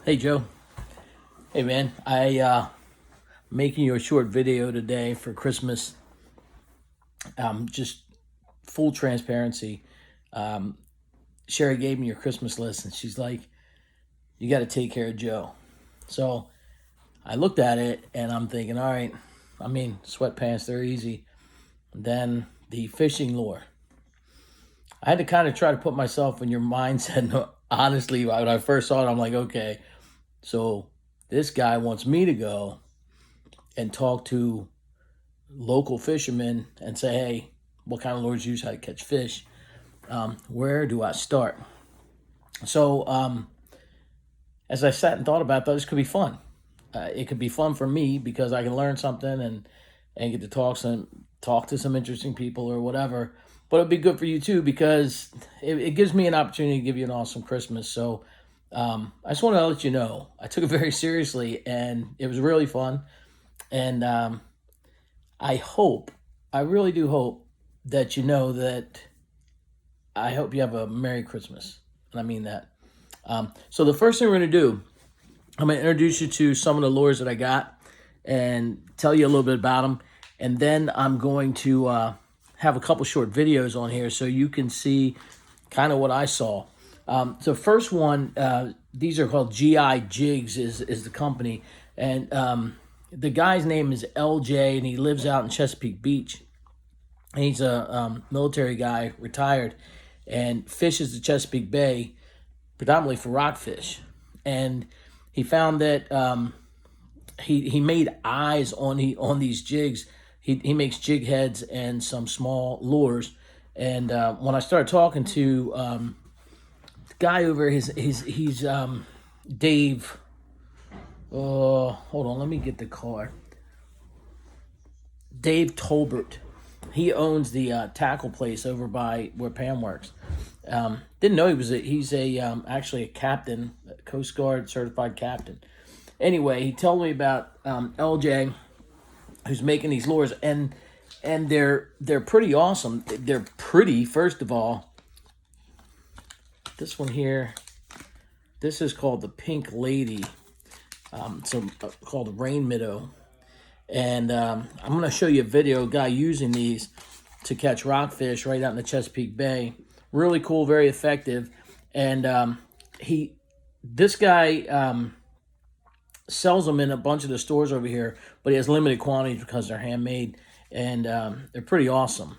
Hey Joe. Hey man, making you a short video today for Christmas. Just full transparency. Um, Sherry gave me your Christmas list, and she's like, "You got to take care of Joe." So I looked at it, and I'm thinking, all right. I mean, sweatpants, they're easy. Then the fishing lure. I had to kind of try to put myself in your mindset. No, honestly, when I first saw it, I'm like, okay, so this guy wants me to go and talk to local fishermen and say, hey, what kind of lures you use, how to catch fish? Where do I start? So as I sat and thought about that, this could be fun. It could be fun for me because I can learn something and get to talk to some interesting people or whatever. But it'd be good for you too because it gives me an opportunity to give you an awesome Christmas. So I just want to let you know I took it very seriously and it was really fun. And I really do hope that you know that I hope you have a Merry Christmas. And I mean that. So the first thing we're going to do, I'm going to introduce you to some of the lures that I got and tell you a little bit about them. And then I'm going to have a couple short videos on here so you can see kind of what I saw. So first one, these are called GI Jigs is the company. And the guy's name is LJ, and he lives out in Chesapeake Beach. And he's a military guy, retired, and fishes the Chesapeake Bay predominantly for rockfish. And he found that he made eyes on these jigs. He makes jig heads and some small lures. And when I started talking to the guy over, he's Dave. Hold on, let me get the card. Dave Tolbert. He owns the tackle place over by where Pam works. Didn't know he's actually a captain, a Coast Guard certified captain. Anyway, he told me about LJ, who's making these lures, and they're pretty awesome. They're pretty. First of all, this one here, this is called the Pink Lady. Called a Rain Minnow. And I'm going to show you a video of a guy using these to catch rockfish right out in the Chesapeake Bay. Really cool, very effective. And this guy sells them in a bunch of the stores over here, but he has limited quantities because they're handmade, and they're pretty awesome.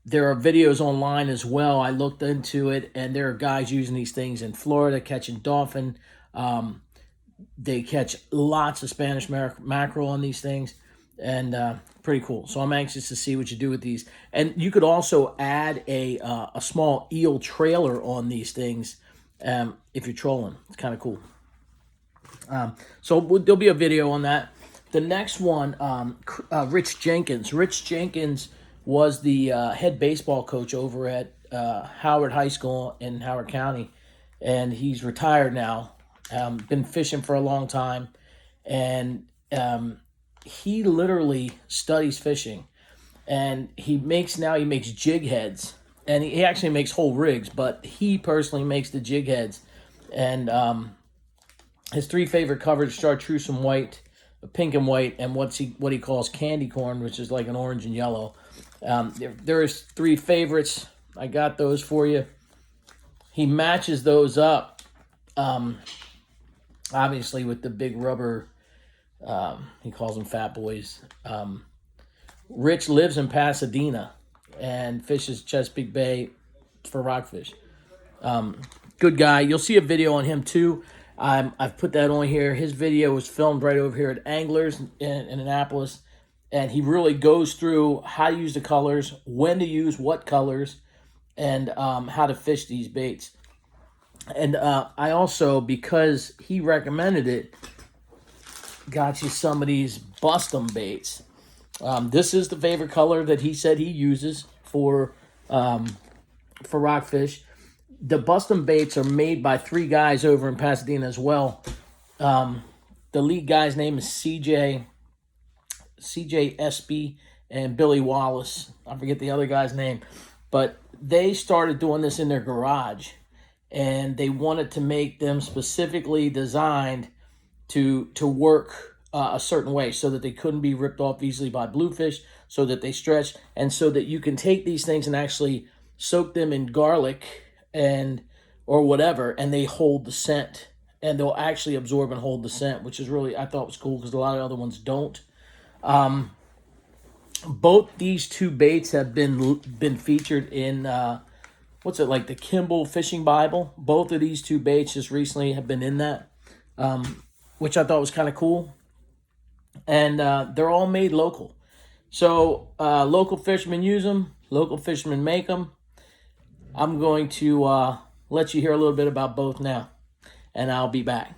There are videos online as well. I looked into it, and there are guys using these things in Florida catching dolphin. They catch lots of Spanish mackerel on these things, and pretty cool. So I'm anxious to see what you do with these. And you could also add a small eel trailer on these things if you're trolling. It's kind of cool. So there'll be a video on that. The next one, Rich Jenkins. Rich Jenkins was the head baseball coach over at Howard High School in Howard County, and he's retired now. Been fishing for a long time, and he literally studies fishing, and he makes jig heads, and he actually makes whole rigs, but he personally makes the jig heads. And his three favorite colors: chartreuse and white, pink and white, and what he calls candy corn, which is like an orange and yellow. There's three favorites. I got those for you. He matches those up. Obviously with the big rubber, he calls them fat boys. Rich lives in Pasadena and fishes Chesapeake Bay for rockfish. Good guy. You'll see a video on him too. I've put that on here. His video was filmed right over here at Anglers in Annapolis, and he really goes through how to use the colors, when to use what colors, and how to fish these baits. And I also, because he recommended it, got you some of these Bust 'em baits. This is the favorite color that he said he uses for rockfish. The Bust 'em baits are made by three guys over in Pasadena as well. The lead guy's name is CJ Espy and Billy Wallace. I forget the other guy's name, but they started doing this in their garage. and they wanted to make them specifically designed to work a certain way so that they couldn't be ripped off easily by bluefish, so that they stretch, and so that you can take these things and actually soak them in garlic and or whatever, and they hold the scent, and they'll actually absorb and hold the scent, which is really, I thought was cool because a lot of other ones don't. Both these two baits have been featured in what's it, like the Kimball Fishing Bible. Both of these two baits just recently have been in that, which I thought was kind of cool. And they're all made local. So local fishermen use them, local fishermen make them. I'm going to let you hear a little bit about both now, and I'll be back.